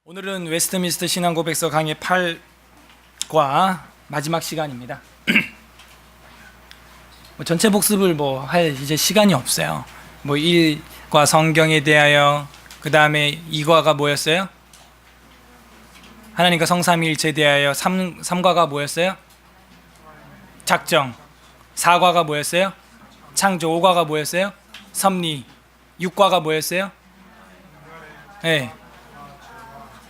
오늘은 웨스트민스터 신앙고백서 강의 8과 마지막 시간입니다. 전체 복습을 할 이제 시간이 없어요. 1과 성경에 대하여, 그 다음에 2과가 뭐였어요? 하나님과 성삼위일체에 대하여. 3과가 뭐였어요? 작정. 4과가 뭐였어요? 창조. 5과가 뭐였어요? 섭리. 6과가 뭐였어요? 네.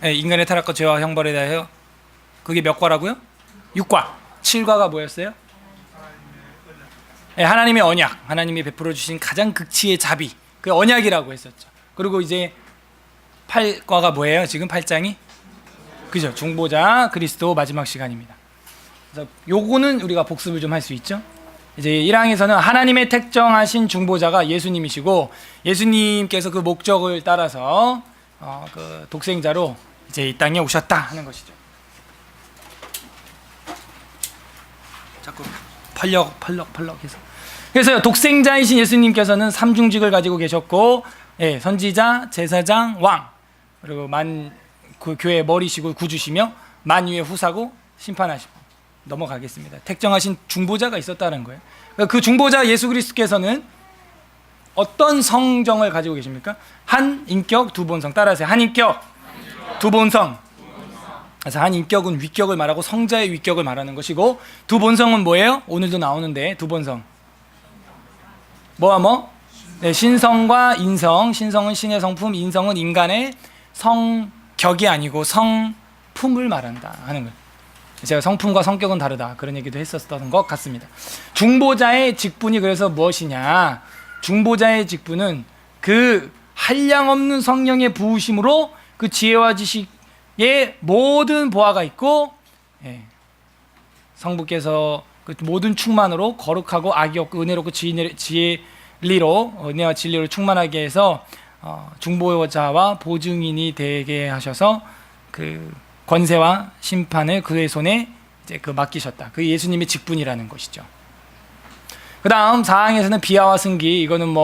네, 인간의 타락과 죄와 형벌에 대하여. 그게 몇 과라고요? 6과. 7과가 뭐였어요? 네, 하나님의 언약, 하나님이 베풀어 주신 가장 극치의 자비, 그 언약이라고 했었죠. 그리고 이제 8과가 뭐예요? 지금 8장이? 그죠? 중보자 그리스도 마지막 시간입니다. 그래서 요거는 우리가 복습을 좀 할 수 있죠. 이제 1항에서는 하나님의 택정하신 중보자가 예수님이시고, 예수님께서 그 목적을 따라서 그 독생자로 이제 이 땅에 오셨다 하는 것이죠. 자꾸 펄럭 해서. 그래서 독생자이신 예수님께서는 삼중직을 가지고 계셨고, 예, 선지자, 제사장, 왕, 그리고 그 교회의 머리시고 구주시며 만유의 후사고 심판하시고. 넘어가겠습니다. 택정하신 중보자가 있었다는 거예요. 그 중보자 예수 그리스도께서는 어떤 성정을 가지고 계십니까? 한 인격 두 본성. 따라하세요. 한 인격 두 본성. 그래서 한 인격은 위격을 말하고 성자의 위격을 말하는 것이고, 두 본성은 뭐예요? 오늘도 나오는데 두 본성 뭐와 네, 신성과 인성. 신성은 신의 성품, 인성은 인간의 성격이 아니고 성품을 말한다 하는 거예요. 제가 성품과 성격은 다르다 그런 얘기도 했었던 것 같습니다. 중보자의 직분이 그래서 무엇이냐? 중보자의 직분은 그 한량없는 성령의 부으심으로 그 지혜와 지식의 모든 보화가 있고, 예, 성부께서 그 모든 충만으로 거룩하고 악이 없고 은혜롭고 진리로, 은혜와 진리로 충만하게 해서 중보자와 보증인이 되게 하셔서 그 권세와 심판을 그의 손에 이제 맡기셨다. 그 예수님의 직분이라는 것이죠. 그 다음 4항에서는 비하와 승기. 이거는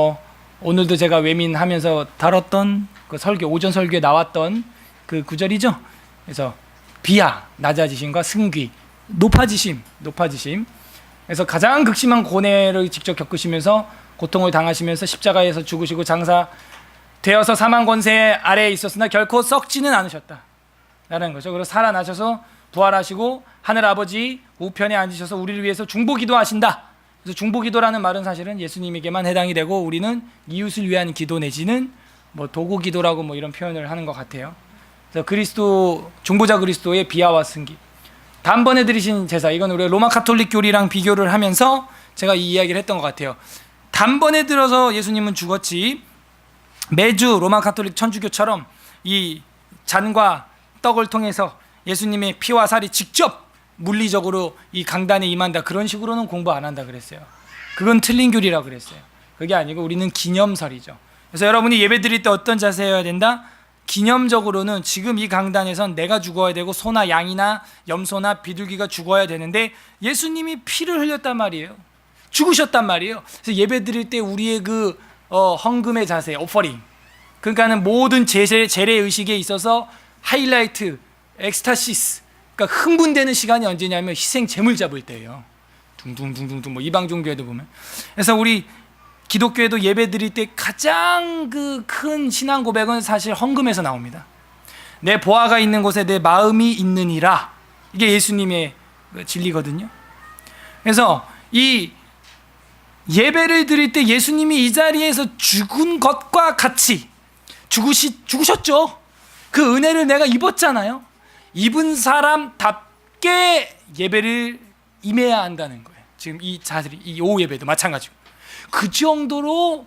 오늘도 제가 외민하면서 다뤘던 그 설교, 오전 설교에 나왔던 그 구절이죠. 그래서 비하, 낮아지심과 승기, 높아지심. 그래서 가장 극심한 고뇌를 직접 겪으시면서 고통을 당하시면서 십자가에서 죽으시고 장사되어서 사망 권세 아래에 있었으나 결코 썩지는 않으셨다 라는 거죠. 그리고 살아나셔서 부활하시고 하늘 아버지 우편에 앉으셔서 우리를 위해서 중보기도 하신다. 그래서 중보기도라는 말은 사실은 예수님에게만 해당이 되고, 우리는 이웃을 위한 기도 내지는 도구기도라고 이런 표현을 하는 것 같아요. 그래서 그리스도, 중보자 그리스도의 비하와 승기. 단번에 드리신 제사, 이건 우리 로마 카톨릭 교리랑 비교를 하면서 제가 이 이야기를 했던 것 같아요. 단번에 들어서 예수님은 죽었지, 매주 로마 카톨릭 천주교처럼 이 잔과 떡을 통해서 예수님의 피와 살이 직접 물리적으로 이 강단에 임한다, 그런 식으로는 공부 안 한다 그랬어요. 그건 틀린 교리라고 그랬어요. 그게 아니고 우리는 기념설이죠. 그래서 여러분이 예배 드릴 때 어떤 자세여야 된다? 기념적으로는 지금 이 강단에선 내가 죽어야 되고 소나 양이나 염소나 비둘기가 죽어야 되는데 예수님이 피를 흘렸단 말이에요. 죽으셨단 말이에요. 그래서 예배 드릴 때 우리의 그 헌금의 자세, 오퍼링, 그러니까는 모든 재래 의식에 있어서 하이라이트, 엑스타시스, 그러니까 흥분되는 시간이 언제냐면 희생 제물 잡을 때예요. 둥둥둥둥둥. 이방 종교에도 보면. 그래서 우리 기독교에도 예배 드릴 때 가장 그 큰 신앙 고백은 사실 헌금에서 나옵니다. 내 보화가 있는 곳에 내 마음이 있느니라. 이게 예수님의 진리거든요. 그래서 이 예배를 드릴 때 예수님이 이 자리에서 죽은 것과 같이 죽으셨죠. 그 은혜를 내가 입었잖아요. 입은 사람답게 예배를 임해야 한다는 거예요. 지금 이 자들이, 이 오후 예배도 마찬가지고 그 정도로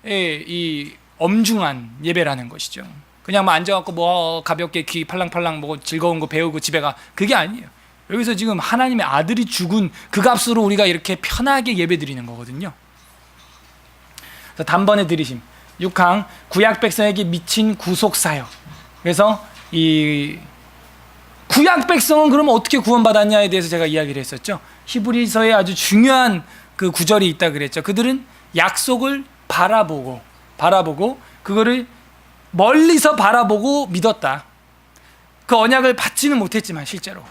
이 엄중한 예배라는 것이죠. 그냥 앉아갖고 가볍게 귀 팔랑팔랑 즐거운 거 배우고 집에 가, 그게 아니에요. 여기서 지금 하나님의 아들이 죽은 그 값으로 우리가 이렇게 편하게 예배 드리는 거거든요. 그래서 단번에 드리심. 6항 구약 백성에게 미친 구속사역. 그래서 이 구약 백성은 그러면 어떻게 구원받았냐에 대해서 제가 이야기를 했었죠. 히브리서에 아주 중요한 그 구절이 있다 그랬죠. 그들은 약속을 바라보고 그거를 멀리서 바라보고 믿었다. 그 언약을 받지는 못했지만 실제로.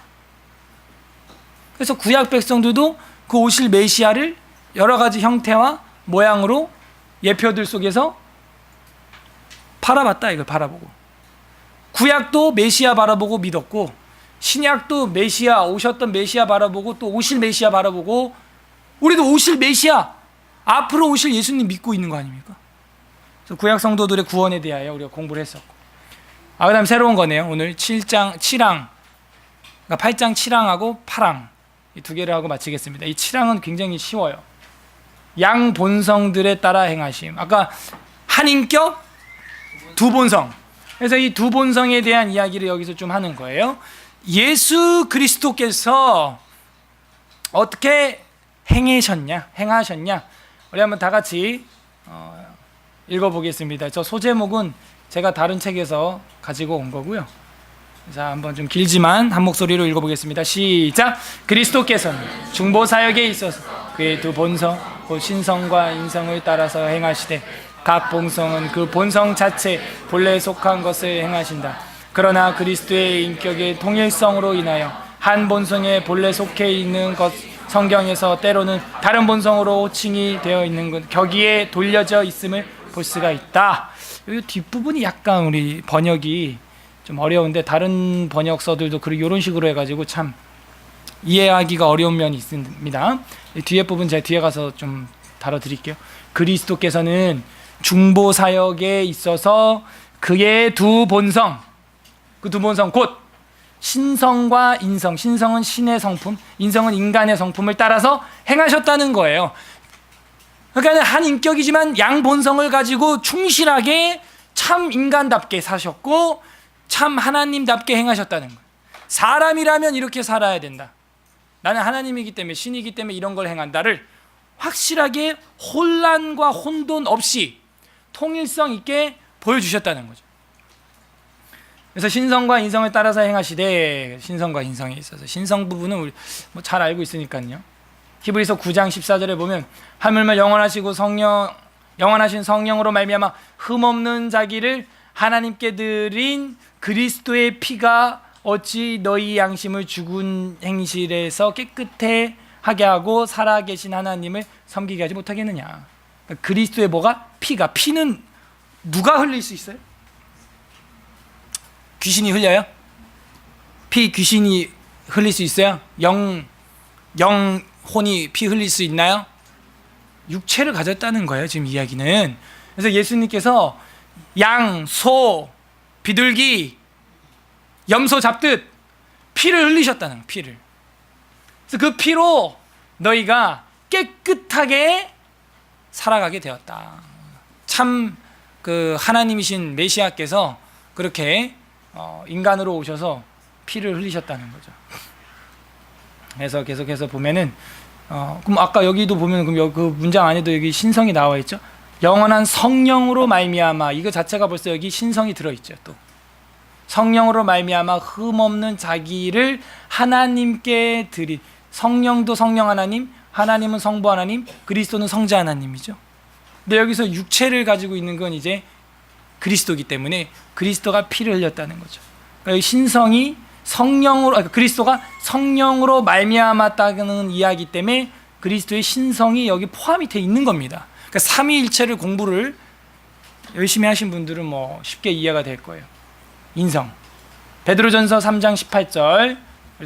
그래서 구약 백성들도 그 오실 메시아를 여러 가지 형태와 모양으로 예표들 속에서 바라봤다, 이걸 바라보고. 구약도 메시아 바라보고 믿었고, 신약도 메시아, 오셨던 메시아 바라보고, 또 오실 메시아 바라보고, 우리도 오실 메시아, 앞으로 오실 예수님 믿고 있는 거 아닙니까? 그래서 구약 성도들의 구원에 대하여 우리가 공부를 했었고, 그 다음 새로운 거네요. 오늘 7장 7항, 그러니까 8장 7항하고 8항 이 두 개를 하고 마치겠습니다. 이 7항은 굉장히 쉬워요. 양 본성들에 따라 행하심. 아까 한 인격, 두 본성. 그래서 이 두 본성에 대한 이야기를 여기서 좀 하는 거예요. 예수 그리스도께서 어떻게 행하셨냐? 우리 한번 다 같이 읽어보겠습니다. 저 소제목은 제가 다른 책에서 가지고 온 거고요. 자, 한번 좀 길지만 한 목소리로 읽어보겠습니다. 시작. 그리스도께서는 중보 사역에 있어서 그의 두 본성, 곧 신성과 인성을 따라서 행하시되 각 본성은 그 본성 자체 본래에 속한 것을 행하신다. 그러나 그리스도의 인격의 통일성으로 인하여 한 본성에 본래 속해 있는 것, 성경에서 때로는 다른 본성으로 호칭이 되어 있는 것, 거기에 돌려져 있음을 볼 수가 있다. 이 뒷부분이 약간 우리 번역이 좀 어려운데 다른 번역서들도 이런 식으로 해가지고 참 이해하기가 어려운 면이 있습니다. 이 뒤에 부분 제가 뒤에 가서 좀 다뤄드릴게요. 그리스도께서는 중보 사역에 있어서 그의 두 본성, 그 두 본성 곧 신성과 인성, 신성은 신의 성품, 인성은 인간의 성품을 따라서 행하셨다는 거예요. 그러니까 한 인격이지만 양 본성을 가지고 충실하게 참 인간답게 사셨고 참 하나님답게 행하셨다는 거예요. 사람이라면 이렇게 살아야 된다. 나는 하나님이기 때문에, 신이기 때문에 이런 걸 행한다를 확실하게 혼란과 혼돈 없이 통일성 있게 보여주셨다는 거죠. 그래서 신성과 인성을 따라서 행하시되, 신성과 인성에 있어서 신성 부분은 우리 잘 알고 있으니까요. 히브리서 9장 14절에 보면 하물며 영원하신 성령으로 말미암아 흠없는 자기를 하나님께 드린 그리스도의 피가 어찌 너희 양심을 죽은 행실에서 깨끗해 하게 하고 살아계신 하나님을 섬기게 하지 못하겠느냐. 그러니까 그리스도의 뭐가? 피는 누가 흘릴 수 있어요? 귀신이 흘려요? 귀신이 흘릴 수 있어요? 영혼이 피 흘릴 수 있나요? 육체를 가졌다는 거예요, 지금 이야기는. 그래서 예수님께서 양, 소, 비둘기, 염소 잡듯 피를 흘리셨다는 거예요, 피를. 그래서 그 피로 너희가 깨끗하게 살아가게 되었다. 참 그 하나님이신 메시아께서 그렇게 인간으로 오셔서 피를 흘리셨다는 거죠. 그래서 계속해서 보면은 그럼 아까 여기도 보면 그럼 그 문장 안에도 여기 신성이 나와 있죠. 영원한 성령으로 말미암아, 이거 자체가 벌써 여기 신성이 들어 있죠. 또 성령으로 말미암아 흠없는 자기를 하나님께 드린, 성령도 성령 하나님, 하나님은 성부 하나님, 그리스도는 성자 하나님이죠. 근데 여기서 육체를 가지고 있는 건 이제 그리스도이기 때문에 그리스도가 피를 흘렸다는 거죠. 그러니까 신성이 성령으로, 그리스도가 성령으로 말미암았다는 이야기 때문에 그리스도의 신성이 여기 포함이 되어 있는 겁니다. 그러니까 삼위일체를 공부를 열심히 하신 분들은 뭐 쉽게 이해가 될 거예요. 인성. 베드로전서 3장 18절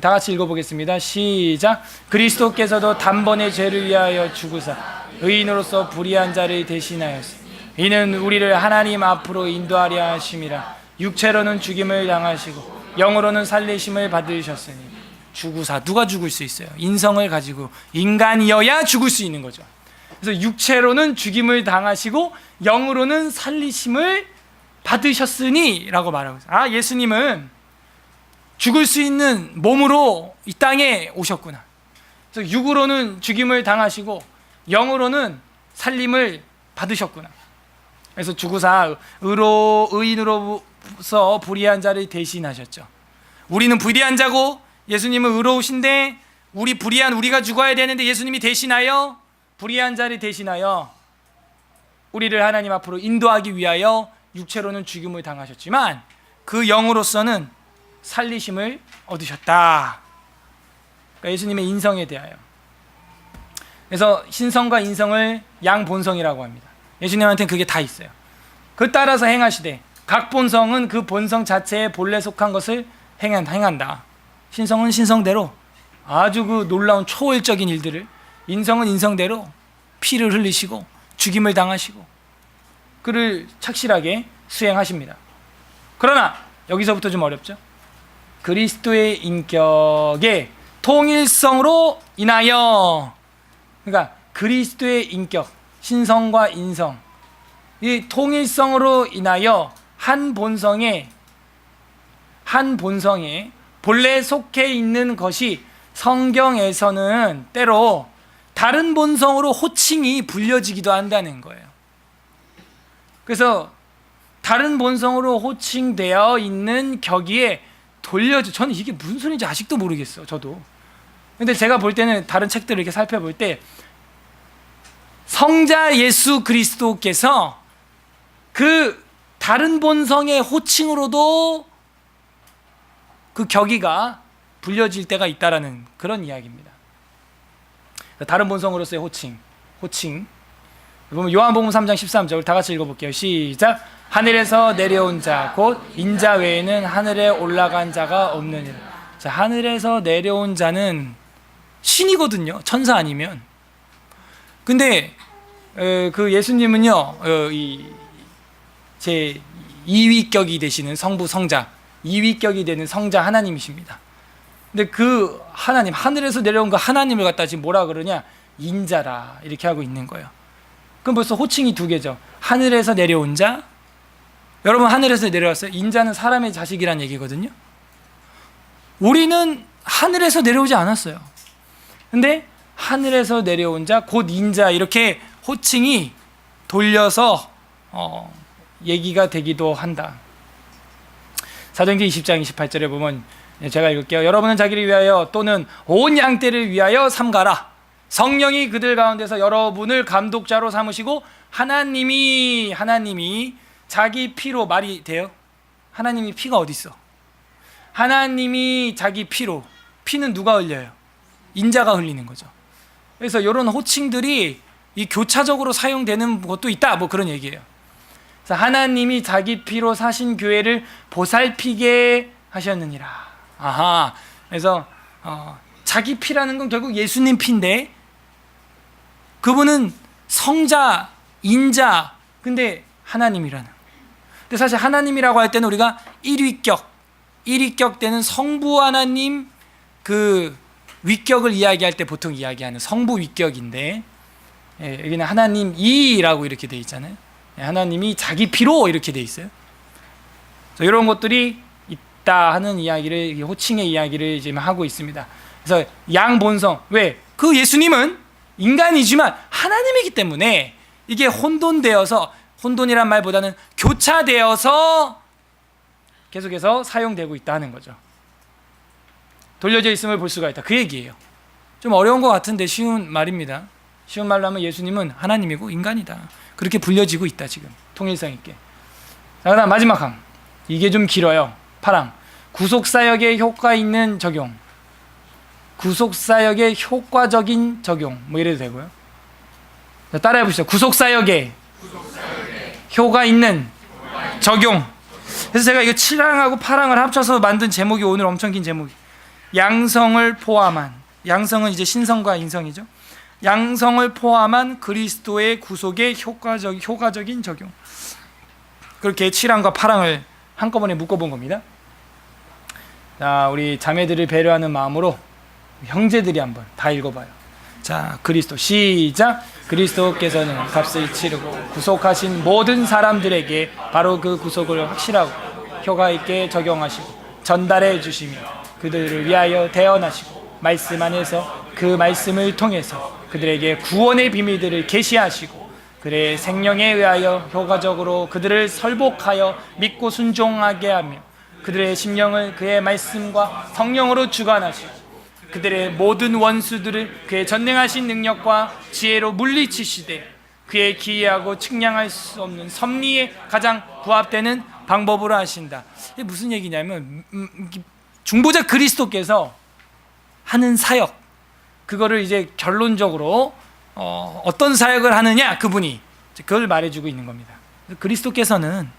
다 같이 읽어보겠습니다. 시작. 그리스도께서도 단번에 죄를 위하여 죽으사 의인으로서 불의한 자를 대신하였으니 이는 우리를 하나님 앞으로 인도하려 하심이라. 육체로는 죽임을 당하시고 영으로는 살리심을 받으셨으니. 죽으사, 누가 죽을 수 있어요? 인성을 가지고 인간이어야 죽을 수 있는 거죠. 그래서 육체로는 죽임을 당하시고 영으로는 살리심을 받으셨으니 라고 말하고 있어요. 예수님은 죽을 수 있는 몸으로 이 땅에 오셨구나. 그래서 육으로는 죽임을 당하시고 영으로는 살림을 받으셨구나. 그래서 죽으사 의인으로서 불의한 자를 대신하셨죠. 우리는 불의한 자고 예수님은 의로우신데 우리가 죽어야 되는데 예수님이 대신하여 불의한 자를 대신하여 우리를 하나님 앞으로 인도하기 위하여 육체로는 죽임을 당하셨지만 그 영으로서는 살리심을 얻으셨다. 그러니까 예수님의 인성에 대하여. 그래서 신성과 인성을 양본성이라고 합니다. 예수님한테는 그게 다 있어요. 그 따라서 행하시되 각 본성은 그 본성 자체에 본래 속한 것을 행한다. 신성은 신성대로 아주 그 놀라운 초월적인 일들을, 인성은 인성대로 피를 흘리시고 죽임을 당하시고 그를 착실하게 수행하십니다. 그러나 여기서부터 좀 어렵죠. 그리스도의 인격의 통일성으로 인하여, 그러니까 그리스도의 인격, 신성과 인성, 이 통일성으로 인하여 한 본성에 본래 속해 있는 것이 성경에서는 때로 다른 본성으로 호칭이 불려지기도 한다는 거예요. 그래서 다른 본성으로 호칭되어 있는 격이에 저는 이게 무슨 소리인지 아직도 모르겠어요. 저도. 근데 제가 볼 때는 다른 책들을 이렇게 살펴볼 때 성자 예수 그리스도께서 그 다른 본성의 호칭으로도 그 격이가 불려질 때가 있다라는 그런 이야기입니다. 다른 본성으로서의 호칭. 보면 요한복음 3장 13절 다 같이 읽어볼게요. 시작. 하늘에서 내려온 자 곧 인자 외에는 하늘에 올라간 자가 없느니라. 자, 하늘에서 내려온 자는 신이거든요. 천사 아니면. 근데 그 예수님은요, 제 2위격이 되시는 성부 성자, 2위격이 되는 성자 하나님이십니다. 근데 그 하나님, 하늘에서 내려온 그 하나님을 갖다 지금 뭐라 그러냐? 인자라 이렇게 하고 있는 거예요. 그럼 벌써 호칭이 두 개죠. 하늘에서 내려온 자. 여러분, 하늘에서 내려왔어요? 인자는 사람의 자식이란 얘기거든요. 우리는 하늘에서 내려오지 않았어요. 근데 하늘에서 내려온 자 곧 인자 이렇게 호칭이 돌려서 얘기가 되기도 한다. 사도행전 20장 28절에 보면, 제가 읽을게요. 여러분은 자기를 위하여 또는 온 양떼를 위하여 삼가라. 성령이 그들 가운데서 여러분을 감독자로 삼으시고 하나님이 자기 피로, 말이 돼요? 하나님이 피가 어디 있어? 하나님이 자기 피로, 피는 누가 흘려요? 인자가 흘리는 거죠. 그래서 이런 호칭들이 이 교차적으로 사용되는 것도 있다, 뭐 그런 얘기예요. 그래서 하나님이 자기 피로 사신 교회를 보살피게 하셨느니라. 아하. 그래서 자기 피라는 건 결국 예수님 피인데, 그분은 성자, 인자, 근데 하나님이라는. 근데 사실 하나님이라고 할 때는 우리가 1위격 때는 성부 하나님 그 위격을 이야기할 때 보통 이야기하는 성부 위격인데, 여기는 하나님이라고 이렇게 돼 있잖아요. 하나님이 자기 피로 이렇게 돼 있어요. 이런 것들이 있다 하는 이야기를, 호칭의 이야기를 지금 하고 있습니다. 그래서 양본성, 왜? 그 예수님은 인간이지만 하나님이기 때문에 이게 혼돈되어서, 혼돈이란 말보다는 교차되어서 계속해서 사용되고 있다는 거죠. 돌려져 있음을 볼 수가 있다, 그 얘기예요. 좀 어려운 것 같은데 쉬운 말입니다. 쉬운 말로 하면 예수님은 하나님이고 인간이다, 그렇게 불려지고 있다 지금 통일성 있게. 자, 그다음 마지막 항, 이게 좀 길어요. 8항, 구속사역에 효과 있는 적용. 구속사역의 효과적인 적용, 뭐 이래도 되고요. 자, 따라해 보시죠. 구속사역에 효과 있는 적용. 그래서 제가 이거 7항하고 8항을 합쳐서 만든 제목이, 오늘 엄청 긴 제목이 양성을 포함한, 양성은 이제 신성과 인성이죠. 양성을 포함한 그리스도의 구속의 효과적인 적용. 그렇게 7항과 8항을 한꺼번에 묶어본 겁니다. 자, 우리 자매들을 배려하는 마음으로 형제들이 한번 다 읽어봐요. 자, 그리스도, 시작. 그리스도께서는 값을 치르고 구속하신 모든 사람들에게 바로 그 구속을 확실하고 효과 있게 적용하시고 전달해 주시며 그들을 위하여 대언하시고 말씀 안에서 그 말씀을 통해서 그들에게 구원의 비밀들을 계시하시고 그의 생명에 의하여 효과적으로 그들을 설복하여 믿고 순종하게 하며 그들의 심령을 그의 말씀과 성령으로 주관하시고 그들의 모든 원수들을 그의 전능하신 능력과 지혜로 물리치시되 그의 기이하고 측량할 수 없는 섭리에 가장 부합되는 방법으로 하신다. 이게 무슨 얘기냐면 중보자 그리스도께서 하는 사역, 그거를 이제 결론적으로 어떤 사역을 하느냐, 그분이 그걸 말해주고 있는 겁니다. 그리스도께서는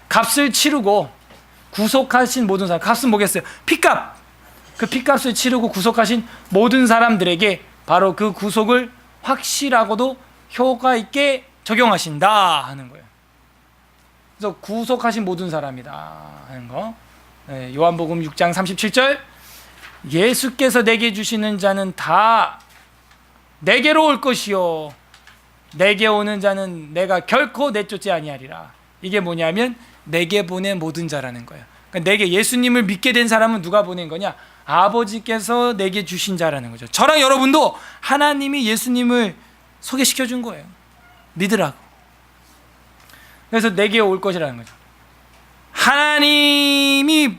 값을 치르고 구속하신 모든 사람, 값은 뭐겠어요? 피값. 그 피값을 치르고 구속하신 모든 사람들에게 바로 그 구속을 확실하고도 효과 있게 적용하신다 하는 거예요. 그래서 구속하신 모든 사람이다 하는 거. 요한복음 6장 37절, 예수께서 내게 주시는 자는 다 내게로 올 것이요 내게 오는 자는 내가 결코 내쫓지 아니하리라. 이게 뭐냐면 내게 보낸 모든 자라는 거예요. 그러니까 내게 예수님을 믿게 된 사람은 누가 보낸 거냐? 아버지께서 내게 주신 자라는 거죠. 저랑 여러분도 하나님이 예수님을 소개시켜 준 거예요. 믿으라고. 그래서 내게 올 것이라는 거죠. 하나님이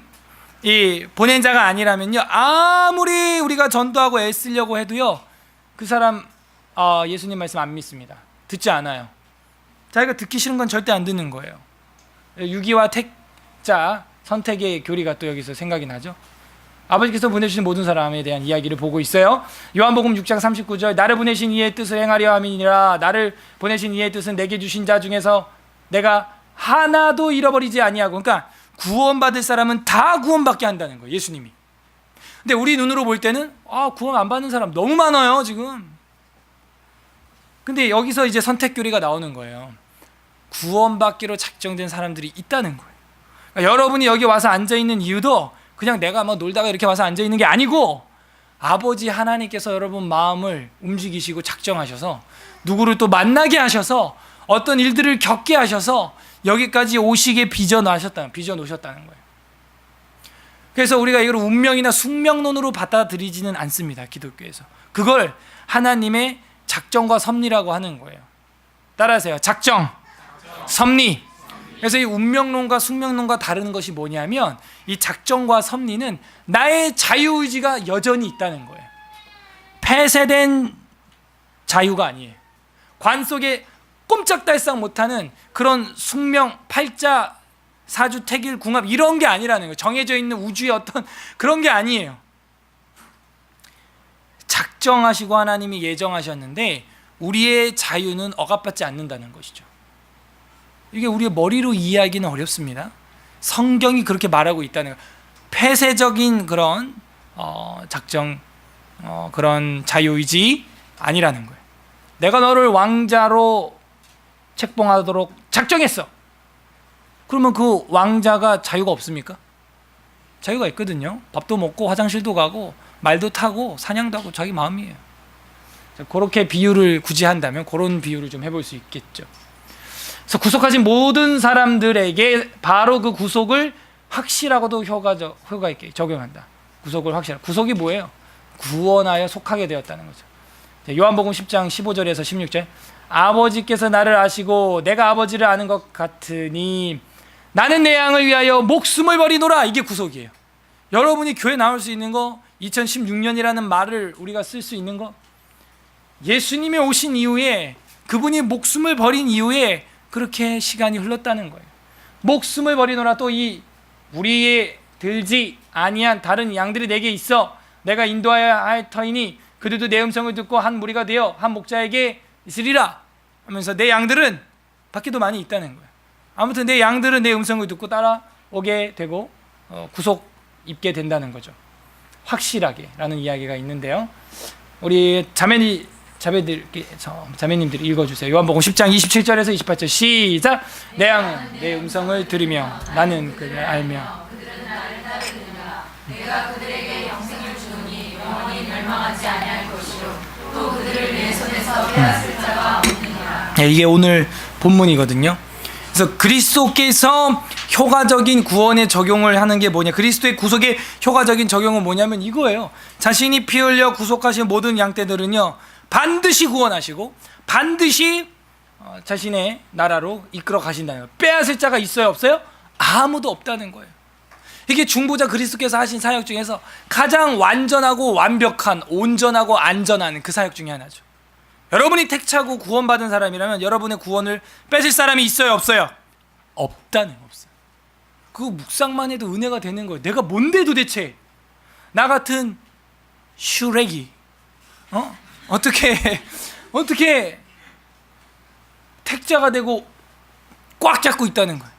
보낸 자가 아니라면요, 아무리 우리가 전도하고 애쓰려고 해도요, 그 사람 예수님 말씀 안 믿습니다. 듣지 않아요. 자기가 듣기 싫은 건 절대 안 듣는 거예요. 유기와 택자 선택의 교리가 또 여기서 생각이 나죠. 아버지께서 보내주신 모든 사람에 대한 이야기를 보고 있어요. 요한복음 6장 39절, 나를 보내신 이의 뜻을 행하려 함이니라. 나를 보내신 이의 뜻은 내게 주신 자 중에서 내가 하나도 잃어버리지 아니하고, 그러니까 구원받을 사람은 다 구원받게 한다는 거예요, 예수님이. 근데 우리 눈으로 볼 때는 구원 안 받는 사람 너무 많아요 지금. 근데 여기서 이제 선택 교리가 나오는 거예요. 구원받기로 작정된 사람들이 있다는 거예요. 그러니까 여러분이 여기 와서 앉아있는 이유도 그냥 내가 막 놀다가 이렇게 와서 앉아있는 게 아니고, 아버지 하나님께서 여러분 마음을 움직이시고 작정하셔서 누구를 또 만나게 하셔서 어떤 일들을 겪게 하셔서 여기까지 오시게 빚어놓으셨다는 거예요. 그래서 우리가 이걸 운명이나 숙명론으로 받아들이지는 않습니다, 기독교에서. 그걸 하나님의 작정과 섭리라고 하는 거예요. 따라하세요. 작정, 섭리. 그래서 이 운명론과 숙명론과 다른 것이 뭐냐면, 이 작정과 섭리는 나의 자유의지가 여전히 있다는 거예요. 폐쇄된 자유가 아니에요. 관 속에 꼼짝달싹 못하는 그런 숙명, 팔자, 사주, 태길, 궁합 이런 게 아니라는 거예요. 정해져 있는 우주의 어떤 그런 게 아니에요. 작정하시고 하나님이 예정하셨는데 우리의 자유는 억압받지 않는다는 것이죠. 이게 우리의 머리로 이해하기는 어렵습니다. 성경이 그렇게 말하고 있다는 거예요. 폐쇄적인 그런 작정, 그런 자유의지 아니라는 거예요. 내가 너를 왕자로 책봉하도록 작정했어. 그러면 그 왕자가 자유가 없습니까? 자유가 있거든요. 밥도 먹고 화장실도 가고 말도 타고 사냥도 하고 자기 마음이에요. 그렇게 비유를 굳이 한다면 그런 비유를 좀 해볼 수 있겠죠. 그래서 구속하신 모든 사람들에게 바로 그 구속을 확실하고도 효과 있게 적용한다. 구속을 확실하고. 구속이 뭐예요? 구원하여 속하게 되었다는 거죠. 요한복음 10장 15절에서 16절, 아버지께서 나를 아시고 내가 아버지를 아는 것 같으니 나는 내 양을 위하여 목숨을 버리노라. 이게 구속이에요. 여러분이 교회 나올 수 있는 거, 2016년이라는 말을 우리가 쓸 수 있는 거, 예수님이 오신 이후에, 그분이 목숨을 버린 이후에 그렇게 시간이 흘렀다는 거예요. 목숨을 버리노라. 또 이 우리의 들지 아니한 다른 양들이 내게 있어 내가 인도하여야 할 터이니 그들도 내 음성을 듣고 한 무리가 되어 한 목자에게 있으리라 하면서 내 양들은 밖에도 많이 있다는 거예요. 아무튼 내 양들은 내 음성을 듣고 따라오게 되고 구속 입게 된다는 거죠. 확실하게 라는 이야기가 있는데요. 우리 자매님들이 읽어주세요. 요한복음 10장 27절에서 28절 시작. 내 양은 내 음성을 들으며 나는 그를 알며 그들은 나를 따르느니라. 내가 그들에게 영생을 주노니 영원히 멸망하지 아니할 것이요 또 그들을 내 손에서 빼앗을 자가 없느니라. 이게 오늘 본문이거든요. 그래서 그리스도께서 효과적인 구원의 적용을 하는 게 뭐냐, 그리스도의 구속의 효과적인 적용은 뭐냐면 이거예요. 자신이 피 흘려 구속하신 모든 양떼들은요 반드시 구원하시고 반드시 자신의 나라로 이끌어 가신다는 거예요. 빼앗을 자가 있어요, 없어요? 아무도 없다는 거예요. 이게 중보자 그리스도께서 하신 사역 중에서 가장 완전하고 완벽한, 온전하고 안전한 그 사역 중에 하나죠. 여러분이 택차고 구원받은 사람이라면 여러분의 구원을 뺏을 사람이 있어요, 없어요? 없다는, 없어요. 그거 묵상만 해도 은혜가 되는 거예요. 내가 뭔데 도대체? 나 같은 슈렉이 어떻게 택자가 되고 꽉 잡고 있다는 거예요.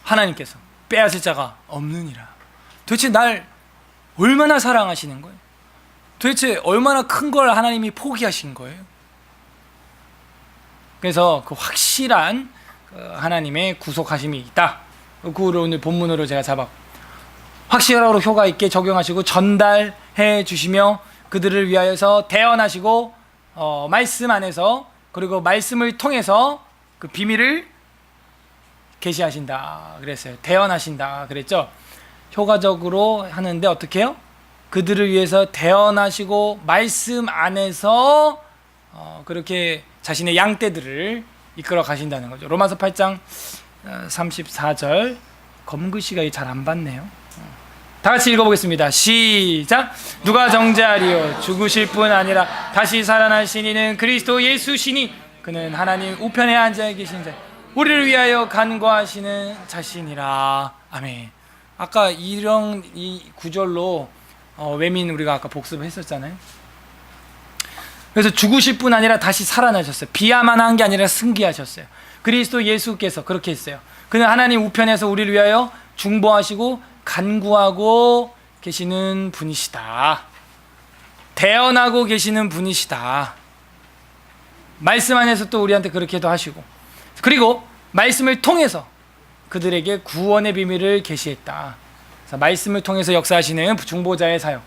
하나님께서 빼앗을 자가 없느니라. 도대체 날 얼마나 사랑하시는 거예요? 도대체 얼마나 큰 걸 하나님이 포기하신 거예요? 그래서 그 확실한 하나님의 구속하심이 있다. 그거를 오늘 본문으로 제가 잡았고, 확실하고 효과 있게 적용하시고 전달해 주시며 그들을 위하여서 대언하시고 말씀 안에서, 그리고 말씀을 통해서 그 비밀을 계시하신다 그랬어요. 대언하신다 그랬죠. 효과적으로 하는데 어떻게 해요? 그들을 위해서 대언하시고 말씀 안에서 그렇게 자신의 양떼들을 이끌어 가신다는 거죠. 로마서 8장 34절. 검글씨가 잘 안 받네요. 다 같이 읽어보겠습니다. 시작. 누가 정죄하리요? 죽으실 뿐 아니라 다시 살아나신 이는 그리스도 예수시니 그는 하나님 우편에 앉아 계신 자, 우리를 위하여 간구하시는 자신이라. 아멘. 아까 이 구절로 외민 우리가 아까 복습했었잖아요. 그래서 죽으실 뿐 아니라 다시 살아나셨어요. 비하만 한 게 아니라 승기하셨어요. 그리스도 예수께서 그렇게 했어요. 그는 하나님 우편에서 우리를 위하여 중보하시고 간구하고 계시는 분이시다. 대언하고 계시는 분이시다. 말씀 안에서 또 우리한테 그렇게도 하시고, 그리고 말씀을 통해서 그들에게 구원의 비밀을 계시했다. 자, 말씀을 통해서 역사하시는 중보자의 사역.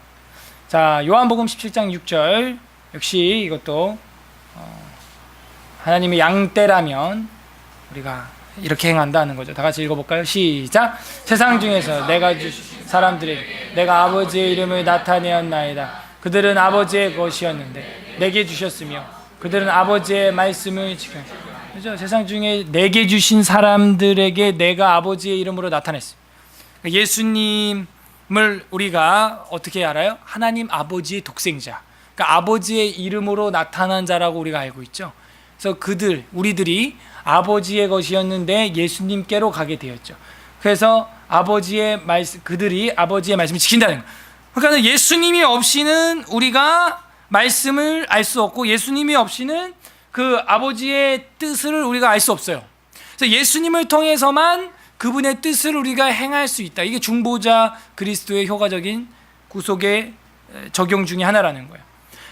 자, 요한복음 17장 6절. 역시 이것도 하나님의 양떼라면 우리가 이렇게 행한다는 거죠. 다 같이 읽어볼까요? 시작. 세상 중에서 내가 주신 사람들에게 내가 아버지의 이름을 나타내었나이다. 그들은 아버지의 것이었는데 내게 주셨으며 그들은 아버지의 말씀을 지켰다. 그죠? 세상 중에 내게 주신 사람들에게 내가 아버지의 이름으로 나타냈어요. 예수님을 우리가 어떻게 알아요? 하나님 아버지의 독생자, 그러니까 아버지의 이름으로 나타난 자라고 우리가 알고 있죠. 그래서 우리들이 아버지의 것이었는데 예수님께로 가게 되었죠. 그래서 그들이 아버지의 말씀을 지킨다는 거예요. 그러니까 예수님이 없이는 우리가 말씀을 알 수 없고, 예수님이 없이는 그 아버지의 뜻을 우리가 알 수 없어요. 그래서 예수님을 통해서만 그분의 뜻을 우리가 행할 수 있다. 이게 중보자 그리스도의 효과적인 구속의 적용 중에 하나라는 거예요.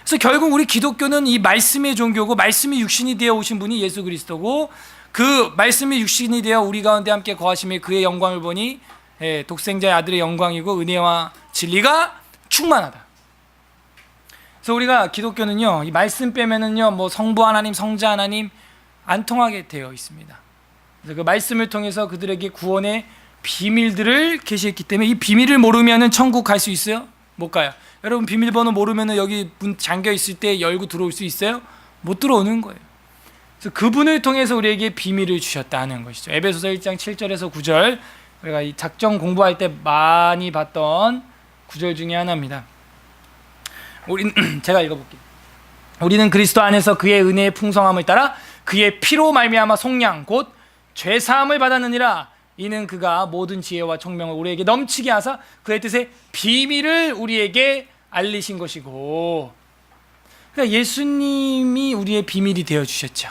그래서 결국 우리 기독교는 이 말씀의 종교고, 말씀이 육신이 되어 오신 분이 예수 그리스도고, 그 말씀이 육신이 되어 우리 가운데 함께 거하심에 그의 영광을 보니 독생자의 아들의 영광이고 은혜와 진리가 충만하다. 그래서 우리가 기독교는요, 이 말씀 빼면은요, 뭐 성부 하나님, 성자 하나님 안 통하게 되어 있습니다. 그래서 그 말씀을 통해서 그들에게 구원의 비밀들을 계시했기 때문에 이 비밀을 모르면은 천국 갈 수 있어요? 못 가요. 여러분 비밀번호 모르면은 여기 문 잠겨 있을 때 열고 들어올 수 있어요? 못 들어오는 거예요. 그래서 그분을 통해서 우리에게 비밀을 주셨다는 것이죠. 에베소서 1장 7절에서 9절, 우리가 이 작정 공부할 때 많이 봤던 구절 중에 하나입니다. 제가 읽어볼게요. 우리는 그리스도 안에서 그의 은혜의 풍성함을 따라 그의 피로 말미암아 속량 곧 죄사함을 받았느니라. 이는 그가 모든 지혜와 총명을 우리에게 넘치게 하사 그의 뜻의 비밀을 우리에게 알리신 것이고, 그러니까 예수님이 우리의 비밀이 되어주셨죠.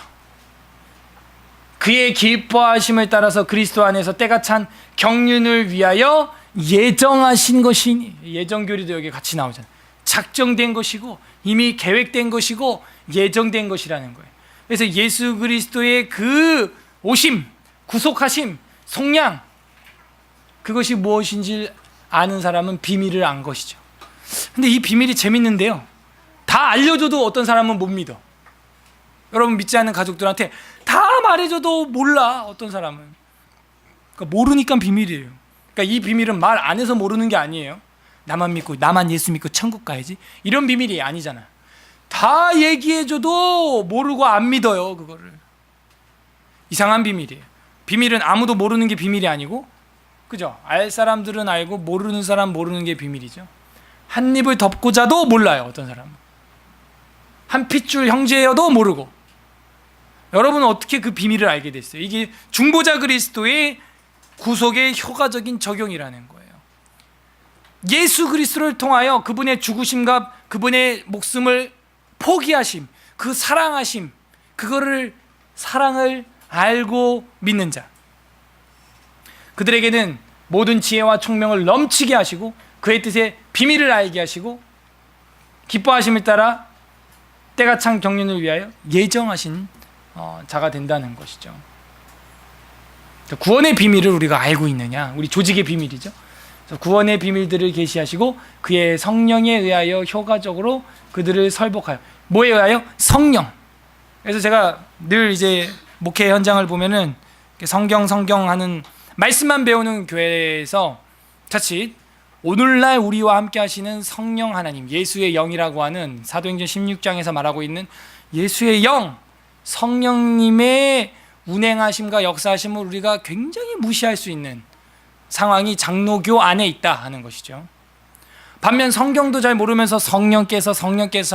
그의 기뻐하심을 따라서 그리스도 안에서 때가 찬 경륜을 위하여 예정하신 것이니, 예정교리도 여기 같이 나오잖아요. 작정된 것이고 이미 계획된 것이고 예정된 것이라는 거예요. 그래서 예수 그리스도의 그 오심, 구속하심, 속량, 그것이 무엇인지 아는 사람은 비밀을 안 것이죠. 근데 이 비밀이 재밌는데요, 다 알려줘도 어떤 사람은 못 믿어. 여러분 믿지 않는 가족들한테 다 말해줘도 몰라, 어떤 사람은. 그러니까 모르니까 비밀이에요. 그러니까 이 비밀은 말 안 해서 모르는 게 아니에요. 나만 믿고, 나만 예수 믿고 천국 가야지, 이런 비밀이 아니잖아요. 다 얘기해줘도 모르고 안 믿어요. 그거를. 이상한 비밀이에요. 비밀은 아무도 모르는 게 비밀이 아니고, 그죠? 알 사람들은 알고 모르는 사람 모르는 게 비밀이죠. 한 입을 덮고 자도 몰라요, 어떤 사람은. 한 핏줄 형제여도 모르고. 여러분은 어떻게 그 비밀을 알게 됐어요? 이게 중보자 그리스도의 구속의 효과적인 적용이라는 거예요. 예수 그리스도를 통하여 그분의 죽으심과 그분의 목숨을 포기하심, 그 사랑하심, 그거를 사랑을 알고 믿는 자, 그들에게는 모든 지혜와 총명을 넘치게 하시고 그의 뜻의 비밀을 알게 하시고 기뻐하심을 따라 때가 찬 경륜을 위하여 예정하신 자가 된다는 것이죠. 구원의 비밀을 우리가 알고 있느냐? 우리 조직의 비밀이죠. 그래서 구원의 비밀들을 계시하시고 그의 성령에 의하여 효과적으로 그들을 설복하여. 뭐에 의하여? 성령. 그래서 제가 늘 이제 목회 현장을 보면은 성경 하는 말씀만 배우는 교회에서 자칫 오늘날 우리와 함께 하시는 성령 하나님, 예수의 영이라고 하는 사도행전 16장에서 말하고 있는 예수의 영, 성령님의 운행하심과 역사하심을 우리가 굉장히 무시할 수 있는 상황이 장로교 안에 있다 하는 것이죠. 반면 성경도 잘 모르면서 성령께서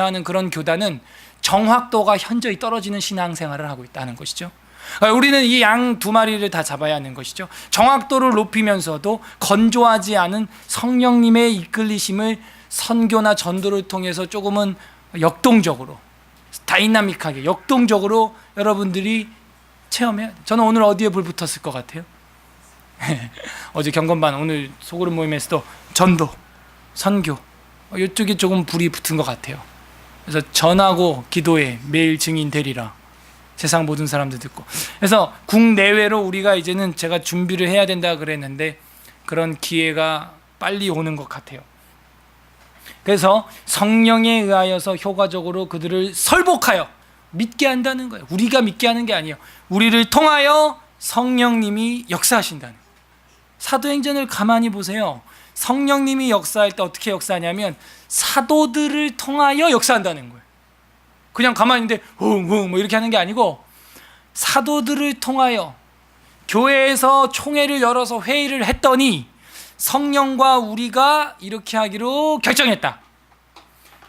하는 그런 교단은 정확도가 현저히 떨어지는 신앙생활을 하고 있다는 것이죠. 우리는 이 양 두 마리를 다 잡아야 하는 것이죠. 정확도를 높이면서도 건조하지 않은 성령님의 이끌리심을 선교나 전도를 통해서 조금은 역동적으로, 다이나믹하게, 역동적으로 여러분들이 체험해야 돼요. 저는 오늘 어디에 불 붙었을 것 같아요? 어제 경건반, 오늘 소그룹 모임에서도 전도, 선교, 이쪽에 조금 불이 붙은 것 같아요. 그래서 전하고 기도에 매일 증인 되리라. 세상 모든 사람들 듣고. 그래서 국내외로 우리가 이제는 제가 준비를 해야 된다 그랬는데 그런 기회가 빨리 오는 것 같아요. 그래서 성령에 의하여서 효과적으로 그들을 설복하여 믿게 한다는 거예요. 우리가 믿게 하는 게 아니에요. 우리를 통하여 성령님이 역사하신다는 거예요. 사도행전을 가만히 보세요. 성령님이 역사할 때 어떻게 역사하냐면 사도들을 통하여 역사한다는 거예요. 그냥 가만히 있는데 웅웅 뭐 이렇게 하는 게 아니고 사도들을 통하여 교회에서 총회를 열어서 회의를 했더니 성령과 우리가 이렇게 하기로 결정했다.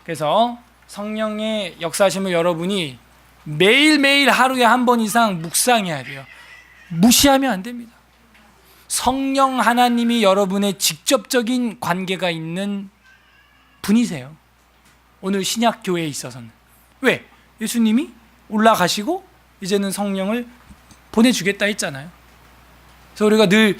그래서 성령의 역사하심을 여러분이 매일매일 하루에 한 번 이상 묵상해야 돼요. 무시하면 안 됩니다. 성령 하나님이 여러분의 직접적인 관계가 있는 분이세요. 오늘 신약교회에 있어서는. 왜? 예수님이 올라가시고 이제는 성령을 보내주겠다 했잖아요. 그래서 우리가 늘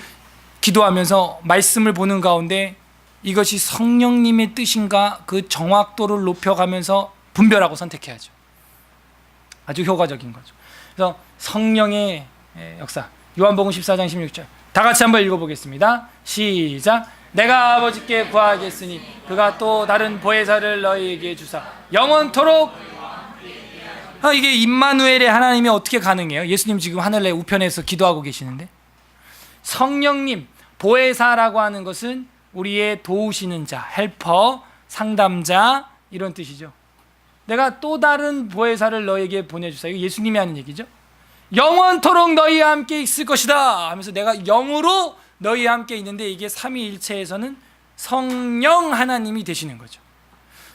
기도하면서 말씀을 보는 가운데 이것이 성령님의 뜻인가 그 정확도를 높여가면서 분별하고 선택해야죠. 아주 효과적인 거죠. 그래서 성령의 역사, 요한복음 14장 16절 다 같이 한번 읽어보겠습니다. 시작. 내가 아버지께 구하겠으니 그가 또 다른 보혜사를 너희에게 주사 영원토록. 이게 임마누엘의 하나님이 어떻게 가능해요? 예수님 지금 하늘에 우편에서 기도하고 계시는데 성령님, 보혜사라고 하는 것은 우리의 도우시는 자, 헬퍼, 상담자 이런 뜻이죠. 내가 또 다른 보혜사를 너에게 보내주사. 이거 예수님이 하는 얘기죠. 영원토록 너희와 함께 있을 것이다 하면서 내가 영으로 너희와 함께 있는데 이게 삼위일체에서는 성령 하나님이 되시는 거죠.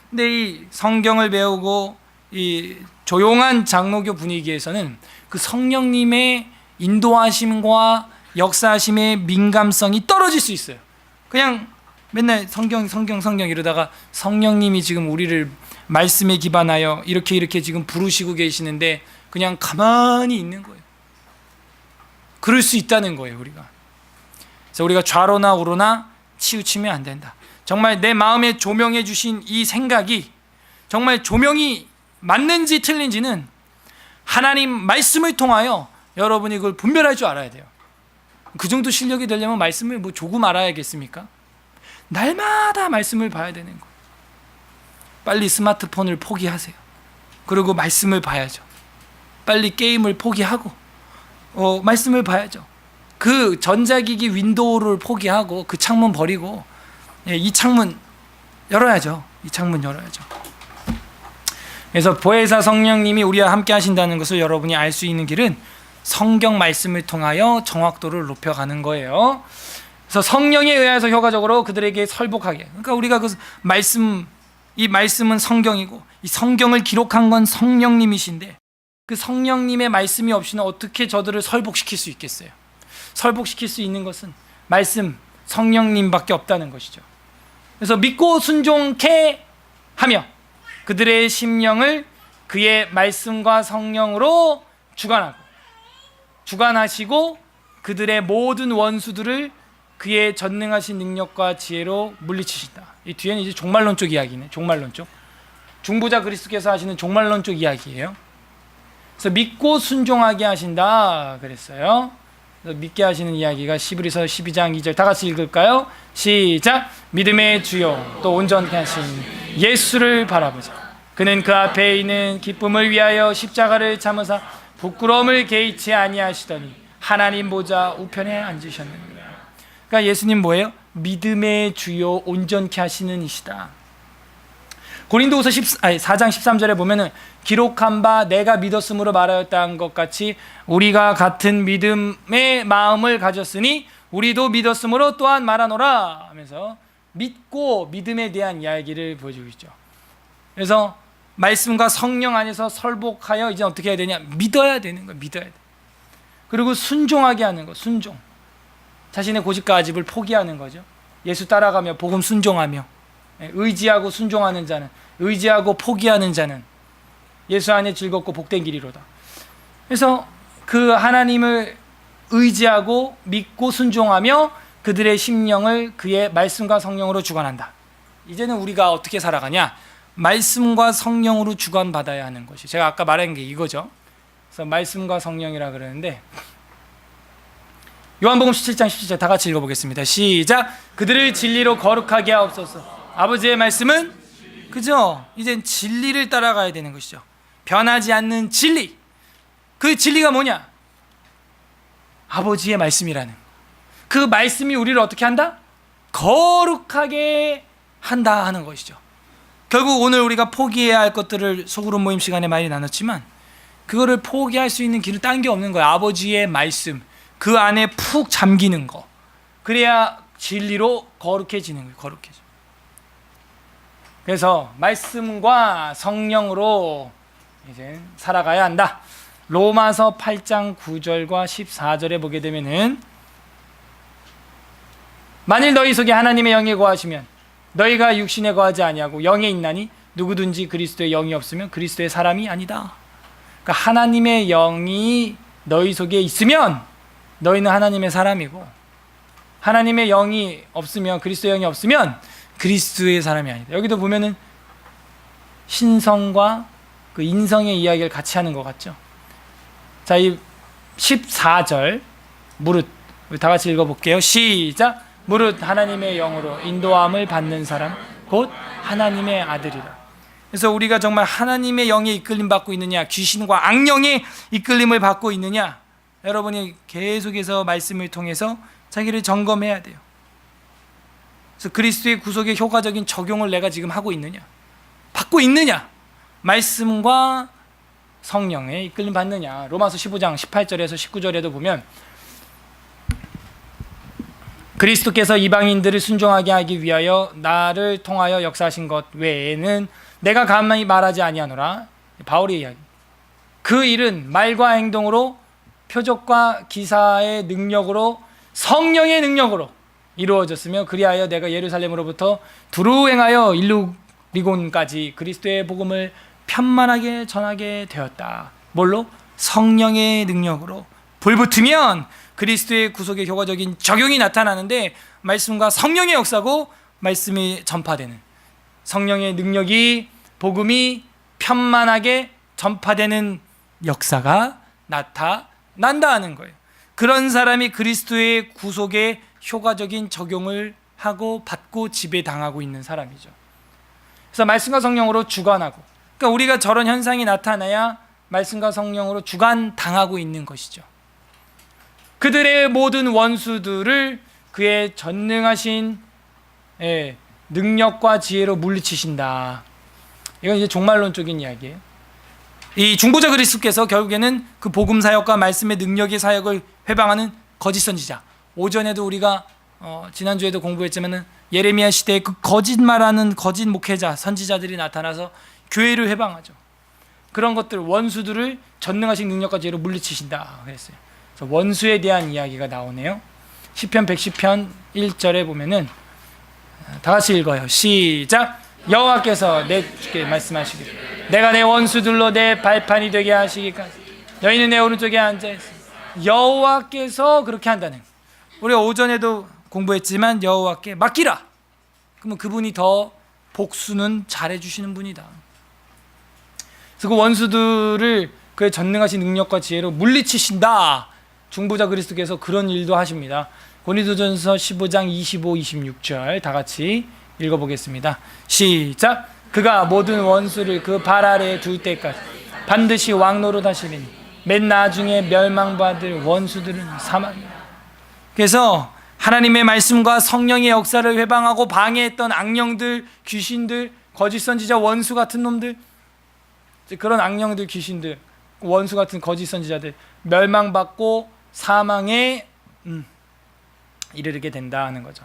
근데 이 성경을 배우고 이 조용한 장로교 분위기에서는 그 성령님의 인도하심과 역사하심의 민감성이 떨어질 수 있어요. 그냥 맨날 성경 이러다가 성령님이 지금 우리를 말씀에 기반하여 이렇게 지금 부르시고 계시는데 그냥 가만히 있는 거예요. 그럴 수 있다는 거예요, 우리가. 그래서 우리가 좌로나 우로나 치우치면 안 된다. 정말 내 마음에 조명해 주신 이 생각이 정말 조명이 맞는지 틀린지는 하나님 말씀을 통하여 여러분이 그걸 분별할 줄 알아야 돼요. 그 정도 실력이 되려면 말씀을 뭐 조금 알아야겠습니까? 날마다 말씀을 봐야 되는 거예요. 빨리 스마트폰을 포기하세요. 그리고 말씀을 봐야죠. 빨리 게임을 포기하고 말씀을 봐야죠. 그 전자기기 윈도우를 포기하고 그 창문 버리고 이 창문 열어야죠. 이 창문 열어야죠. 그래서 보혜사 성령님이 우리와 함께 하신다는 것을 여러분이 알 수 있는 길은 성경 말씀을 통하여 정확도를 높여가는 거예요. 그래서 성령에 의해서 효과적으로 그들에게 설복하게. 그러니까 우리가 그 말씀 이 말씀은 성경이고 이 성경을 기록한 건 성령님이신데 그 성령님의 말씀이 없이는 어떻게 저들을 설복시킬 수 있겠어요? 설복시킬 수 있는 것은 말씀, 성령님밖에 없다는 것이죠. 그래서 믿고 순종케 하며 그들의 심령을 그의 말씀과 성령으로 주관하시고 그들의 모든 원수들을 그의 전능하신 능력과 지혜로 물리치신다. 이 뒤에는 이제 종말론적 이야기네. 종말론적. 중보자 그리스도께서 하시는 종말론적 이야기예요. 그래서 믿고 순종하게 하신다 그랬어요. 그래서 믿게 하시는 이야기가 시브리서 12장 2절 다 같이 읽을까요? 시작. 믿음의 주요 또 온전케 하신 예수를 바라보자. 그는 그 앞에 있는 기쁨을 위하여 십자가를 참으사 부끄러움을 개의치 아니하시더니 하나님 보좌 우편에 앉으셨느니라. 그러니까 예수님 뭐예요? 믿음의 주요 온전케 하시는 이시다. 고린도후서 4장 13절에 보면은 기록한 바 내가 믿었으므로 말하였다 한 것 같이 우리가 같은 믿음의 마음을 가졌으니 우리도 믿었으므로 또한 말하노라 하면서 믿고 믿음에 대한 이야기를 보여주고 있죠. 그래서 말씀과 성령 안에서 설복하여 이제 어떻게 해야 되냐? 믿어야 되는 거예요. 믿어야 돼. 그리고 순종하게 하는 거. 순종. 자신의 고집과 아집을 포기하는 거죠. 예수 따라가며 복음 순종하며 의지하고 순종하는 자는 의지하고 포기하는 자는 예수 안에 즐겁고 복된 길이로다. 그래서 그 하나님을 의지하고 믿고 순종하며 그들의 심령을 그의 말씀과 성령으로 주관한다. 이제는 우리가 어떻게 살아가냐? 말씀과 성령으로 주관받아야 하는 것이 제가 아까 말한 게 이거죠. 그래서 말씀과 성령이라 그러는데 요한복음 17장 17절 다 같이 읽어보겠습니다. 시작. 그들을 진리로 거룩하게 하옵소서. 아버지의 말씀은 그죠? 이젠 진리를 따라가야 되는 것이죠. 변하지 않는 진리. 그 진리가 뭐냐? 아버지의 말씀이라는 그 말씀이 우리를 어떻게 한다? 거룩하게 한다 하는 것이죠. 결국 오늘 우리가 포기해야 할 것들을 소그룹 모임 시간에 많이 나눴지만 그거를 포기할 수 있는 길을 딴 게 없는 거예요. 아버지의 말씀 그 안에 푹 잠기는 거. 그래야 진리로 거룩해지는 거예요. 거룩해져. 그래서 말씀과 성령으로 이제 살아가야 한다. 로마서 8장 9절과 14절에 보게 되면은 만일 너희 속에 하나님의 영이 거하시면 너희가 육신에 거하지 아니하고 영에 있나니 누구든지 그리스도의 영이 없으면 그리스도의 사람이 아니다. 그러니까 하나님의 영이 너희 속에 있으면 너희는 하나님의 사람이고 하나님의 영이 없으면 그리스도의 영이 없으면 그리스도의 사람이 아니다. 여기도 보면은 신성과 그 인성의 이야기를 같이 하는 것 같죠. 자, 이 14절 무릇 우리 다 같이 읽어볼게요. 시작. 무릇 하나님의 영으로 인도함을 받는 사람 곧 하나님의 아들이라. 그래서 우리가 정말 하나님의 영에 이끌림 받고 있느냐, 귀신과 악령의 이끌림을 받고 있느냐, 여러분이 계속해서 말씀을 통해서 자기를 점검해야 돼요. 그래서 그리스도의 구속의 효과적인 적용을 내가 지금 하고 있느냐, 받고 있느냐, 말씀과 성령의 이끌림 받느냐. 로마서 15장 18절에서 19절에도 보면 그리스도께서 이방인들을 순종하게 하기 위하여 나를 통하여 역사하신 것 외에는 내가 감히 말하지 아니하노라. 바울의 이야기. 그 일은 말과 행동으로 표적과 기사의 능력으로 성령의 능력으로 이루어졌으며 그리하여 내가 예루살렘으로부터 두루 행하여 일루리곤까지 그리스도의 복음을 편만하게 전하게 되었다. 뭘로? 성령의 능력으로. 불붙으면 그리스도의 구속의 효과적인 적용이 나타나는데 말씀과 성령의 역사고 말씀이 전파되는 성령의 능력이 복음이 편만하게 전파되는 역사가 나타난다 하는 거예요. 그런 사람이 그리스도의 구속의 효과적인 적용을 하고 받고 지배당하고 있는 사람이죠. 그래서 말씀과 성령으로 주관하고, 그러니까 우리가 저런 현상이 나타나야 말씀과 성령으로 주관당하고 있는 것이죠. 그들의 모든 원수들을 그의 전능하신 능력과 지혜로 물리치신다. 이건 이제 종말론적인 이야기예요. 이 중보자 그리스도께서 결국에는 그 복음 사역과 말씀의 능력의 사역을 회방하는 거짓 선지자. 오전에도 우리가 지난주에도 공부했지만은 예레미야 시대에 그 거짓말하는 거짓 목회자, 선지자들이 나타나서 교회를 회방하죠. 그런 것들, 원수들을 전능하신 능력과 지혜로 물리치신다 그랬어요. 그래서 원수에 대한 이야기가 나오네요. 시편 110편 1절에 보면은 다 같이 읽어요. 시작. 여호와께서 내게 말씀하시기를 내가 내 원수들로 내 발판이 되게 하시기까지 너희는 내 오른쪽에 앉아있어. 여호와께서 그렇게 한다는, 우리가 오전에도 공부했지만 여호와께 맡기라. 그러면 그분이 더 복수는 잘해주시는 분이다. 그래서 그 원수들을 그의 전능하신 능력과 지혜로 물리치신다. 중보자 그리스도께서 그런 일도 하십니다. 고린도전서 15장 25, 26절 다 같이 읽어보겠습니다. 시작. 그가 모든 원수를 그 발 아래에 둘 때까지 반드시 왕노릇 하시리니 맨 나중에 멸망받을 원수들은 사망이라. 그래서 하나님의 말씀과 성령의 역사를 회방하고 방해했던 악령들, 귀신들, 거짓 선지자, 원수 같은 놈들, 그런 악령들, 귀신들, 원수 같은 거짓 선지자들 멸망받고 사망에 이르게 된다는 거죠.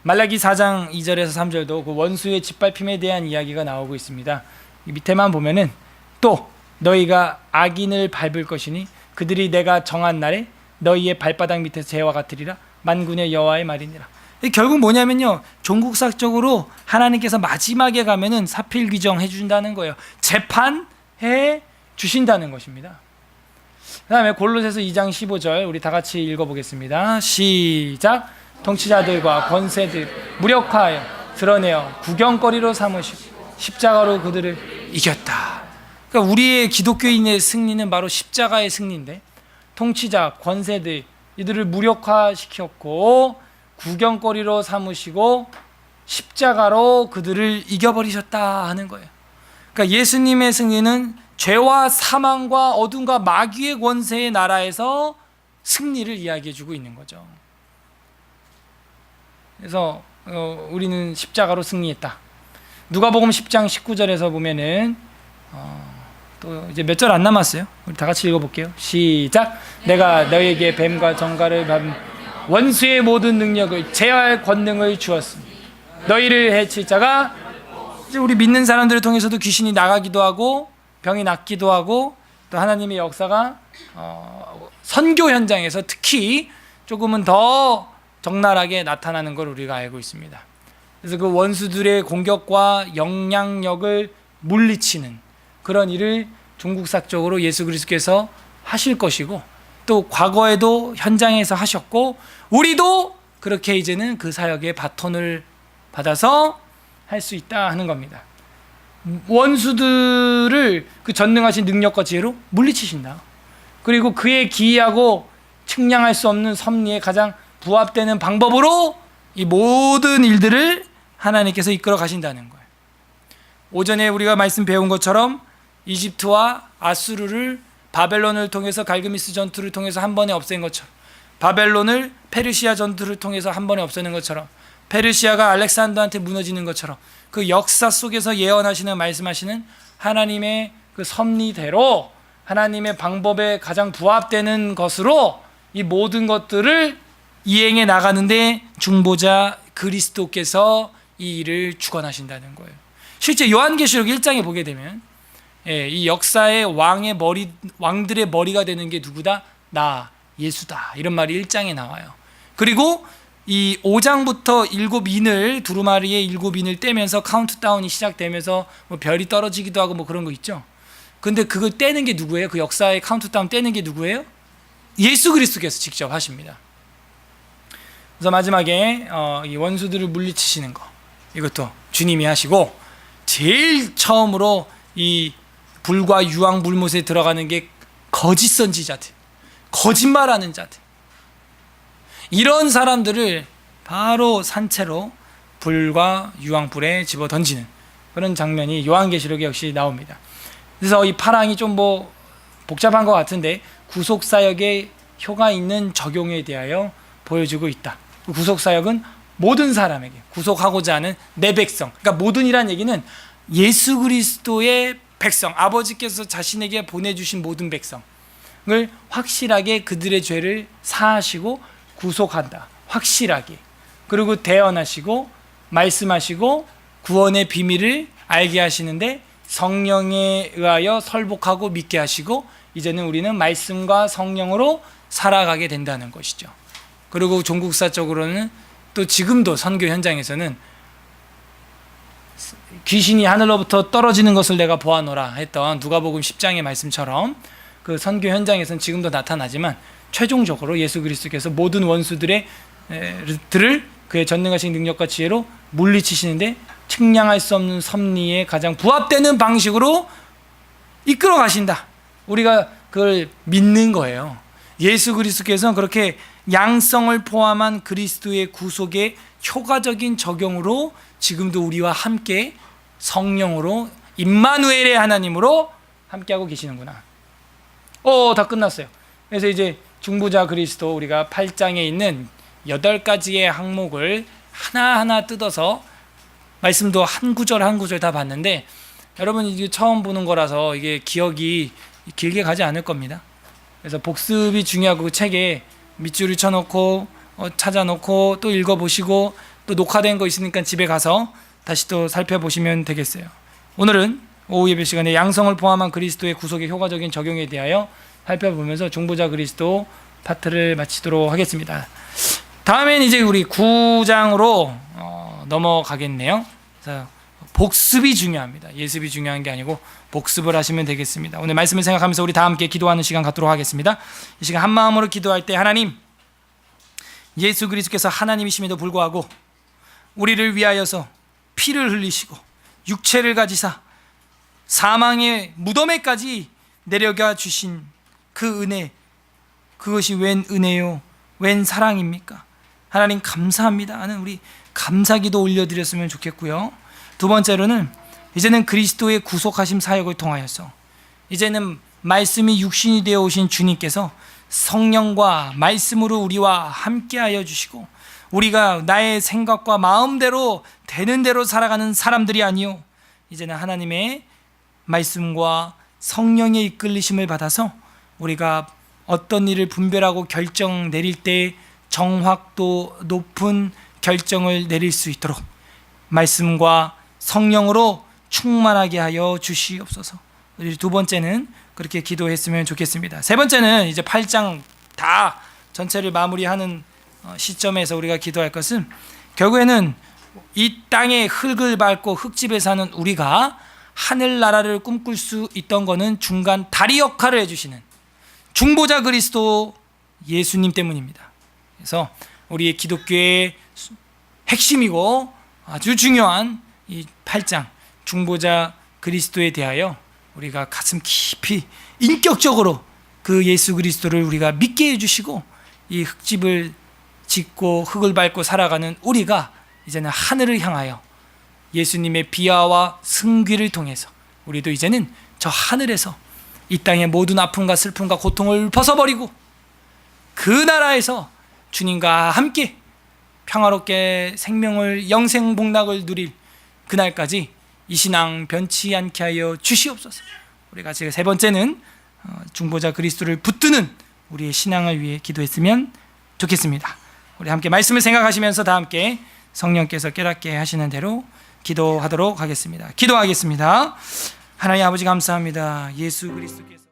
말라기 4장 2절에서 3절도 그 원수의 짓밟힘에 대한 이야기가 나오고 있습니다. 이 밑에만 보면은 또 너희가 악인을 밟을 것이니 그들이 내가 정한 날에 너희의 발바닥 밑에서 재와 같으리라. 만군의 여호와의 말이니라. 결국 뭐냐면요, 종국사적으로 하나님께서 마지막에 가면은 사필 규정해 준다는 거예요. 재판해 주신다는 것입니다. 그 다음에 골로새서 2장 15절 우리 다 같이 읽어보겠습니다. 시작. 통치자들과 권세들 무력화하여 드러내어 구경거리로 삼으시고 십자가로 그들을 이겼다. 그러니까 우리의 기독교인의 승리는 바로 십자가의 승리인데, 통치자, 권세들 이들을 무력화시켰고 구경거리로 삼으시고 십자가로 그들을 이겨버리셨다 하는 거예요. 그러니까 예수님의 승리는 죄와 사망과 어둠과 마귀의 권세의 나라에서 승리를 이야기해주고 있는 거죠. 그래서 우리는 십자가로 승리했다. 누가복음 10장 19절에서 보면은 또 이제 몇 절 안 남았어요. 우리 다 같이 읽어볼게요. 시작. 내가 너에게 뱀과 정갈을 밟은 원수의 모든 능력을 제어할 권능을 주었으니 너희를 해칠 자가, 이제 우리 믿는 사람들을 통해서도 귀신이 나가기도 하고 병이 낫기도 하고 또 하나님의 역사가 선교 현장에서 특히 조금은 더 적나라하게 나타나는 걸 우리가 알고 있습니다. 그래서 그 원수들의 공격과 영향력을 물리치는 그런 일을 종국사적으로 예수 그리스도께서 하실 것이고, 또 과거에도 현장에서 하셨고 우리도 그렇게 이제는 그 사역의 바톤을 받아서 할 수 있다 하는 겁니다. 원수들을 그 전능하신 능력과 지혜로 물리치신다. 그리고 그의 기이하고 측량할 수 없는 섭리에 가장 부합되는 방법으로 이 모든 일들을 하나님께서 이끌어 가신다는 거예요. 오전에 우리가 말씀 배운 것처럼 이집트와 아수르를 바벨론을 통해서 갈그미스 전투를 통해서 한 번에 없앤 것처럼, 바벨론을 페르시아 전투를 통해서 한 번에 없애는 것처럼, 페르시아가 알렉산더한테 무너지는 것처럼 그 역사 속에서 예언하시는, 말씀하시는 하나님의 그 섭리대로 하나님의 방법에 가장 부합되는 것으로 이 모든 것들을 이행해 나가는데 중보자 그리스도께서 이 일을 주관하신다는 거예요. 실제 요한계시록 1장에 보게 되면 이 역사의 왕들의 머리가 되는 게 누구다? 나, 예수다. 이런 말이 1장에 나와요. 그리고 이 5장부터 7인을, 두루마리의 7인을 떼면서 카운트다운이 시작되면서 뭐 별이 떨어지기도 하고 뭐 그런 거 있죠. 근데 그걸 떼는 게 누구예요? 그 역사의 카운트다운 떼는 게 누구예요? 예수 그리스도께서 직접 하십니다. 그래서 마지막에 이 원수들을 물리치시는 거, 이것도 주님이 하시고, 제일 처음으로 이 불과 유황 불못에 들어가는 게 거짓 선지자들, 거짓말하는 자들, 이런 사람들을 바로 산채로 불과 유황불에 집어 던지는 그런 장면이 요한계시록에 역시 나옵니다. 그래서 이 파랑이 좀 뭐 복잡한 것 같은데 구속사역에 효가 있는 적용에 대하여 보여주고 있다. 구속사역은 모든 사람에게, 구속하고자 하는 내 백성, 그러니까 모든이란 얘기는 예수 그리스도의 백성, 아버지께서 자신에게 보내주신 모든 백성을 확실하게 그들의 죄를 사하시고 구속한다. 확실하게. 그리고 대언하시고 말씀하시고 구원의 비밀을 알게 하시는데 성령에 의하여 설복하고 믿게 하시고 이제는 우리는 말씀과 성령으로 살아가게 된다는 것이죠. 그리고 종국사적으로는 또 지금도 선교 현장에서는 귀신이 하늘로부터 떨어지는 것을 내가 보아노라 했던 누가복음 10장의 말씀처럼 그 선교 현장에서는 지금도 나타나지만 최종적으로 예수 그리스도께서 모든 원수들을 그의 전능하신 능력과 지혜로 물리치시는데 측량할 수 없는 섭리에 가장 부합되는 방식으로 이끌어 가신다. 우리가 그걸 믿는 거예요. 예수 그리스도께서는 그렇게 양성을 포함한 그리스도의 구속의 효과적인 적용으로 지금도 우리와 함께 성령으로 임마누엘의 하나님으로 함께하고 계시는구나. 다 끝났어요. 그래서 이제 중보자 그리스도 우리가 8장에 있는 8가지의 항목을 하나하나 뜯어서 말씀도 한 구절 한 구절 다 봤는데 여러분 이게 처음 보는 거라서 이게 기억이 길게 가지 않을 겁니다. 그래서 복습이 중요하고 그 책에 밑줄을 쳐놓고 찾아놓고 또 읽어보시고 또 녹화된 거 있으니까 집에 가서 다시 또 살펴보시면 되겠어요. 오늘은 오후 예배 시간에 양성을 포함한 그리스도의 구속의 효과적인 적용에 대하여 살펴보면서 중보자 그리스도 파트를 마치도록 하겠습니다. 다음엔 이제 우리 9장으로 넘어가겠네요. 그래서 복습이 중요합니다. 예습이 중요한 게 아니고 복습을 하시면 되겠습니다. 오늘 말씀을 생각하면서 우리 다 함께 기도하는 시간 갖도록 하겠습니다. 이 시간 한 마음으로 기도할 때 하나님, 예수 그리스도께서 하나님이심에도 불구하고 우리를 위하여서 피를 흘리시고 육체를 가지사 사망의 무덤에까지 내려가 주신 그 은혜, 그것이 웬 은혜요 웬 사랑입니까? 하나님 감사합니다 하는 우리 감사기도 올려드렸으면 좋겠고요. 두 번째로는 이제는 그리스도의 구속하심 사역을 통하여서 이제는 말씀이 육신이 되어 오신 주님께서 성령과 말씀으로 우리와 함께하여 주시고 우리가 나의 생각과 마음대로 되는 대로 살아가는 사람들이 아니요 이제는 하나님의 말씀과 성령의 이끌리심을 받아서 우리가 어떤 일을 분별하고 결정 내릴 때 정확도 높은 결정을 내릴 수 있도록 말씀과 성령으로 충만하게 하여 주시옵소서. 우리 두 번째는 그렇게 기도했으면 좋겠습니다. 세 번째는 이제 8장 다 전체를 마무리하는 시점에서 우리가 기도할 것은 결국에는 이 땅에 흙을 밟고 흙집에 사는 우리가 하늘나라를 꿈꿀 수 있던 거는 중간 다리 역할을 해주시는 중보자 그리스도 예수님 때문입니다. 그래서 우리의 기독교의 핵심이고 아주 중요한 이 8장 중보자 그리스도에 대하여 우리가 가슴 깊이 인격적으로 그 예수 그리스도를 우리가 믿게 해주시고 이 흙집을 짓고 흙을 밟고 살아가는 우리가 이제는 하늘을 향하여 예수님의 비하와 승귀를 통해서 우리도 이제는 저 하늘에서 이 땅의 모든 아픔과 슬픔과 고통을 벗어버리고 그 나라에서 주님과 함께 평화롭게 생명을 영생복락을 누릴 그날까지 이 신앙 변치 않게 하여 주시옵소서. 우리가 지금 세 번째는 중보자 그리스도를 붙드는 우리의 신앙을 위해 기도했으면 좋겠습니다. 우리 함께 말씀을 생각하시면서 다 함께 성령께서 깨닫게 하시는 대로 기도하도록 하겠습니다. 기도하겠습니다. 하나님 아버지 감사합니다. 예수 그리스도께서